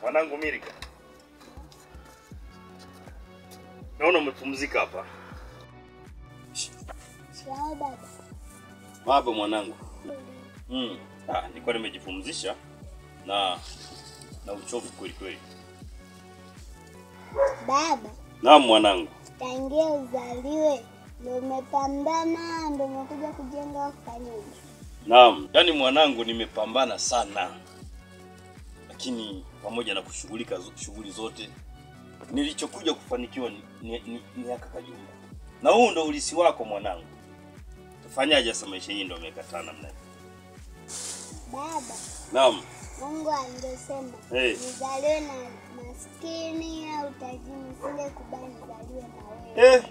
mwanangu Milika. Naona umepumzika hapa. Sawa baba. Baba mwanangu. Nilikuwa nimejipumzisha na uchovu kweli kweli. Baba. Naam mwanangu. Tangia uzaliwe ndio umepambana ndio umekuja kujenga nyumba. Naam, yani mwanangu nimepambana sana. Lakini pamoja na kushughulika shughuli zote nilichokuja kufanikiwa ni haka kajumba. Na huu ndo ulisi wako mwanangu. Tufanyaje sasa maisha yenyewe ndio yamekatana mna. Baba. Naam. Mungu angesema nizaliwe na maskini au tajiri, sile kubali nizaliwe na wewe.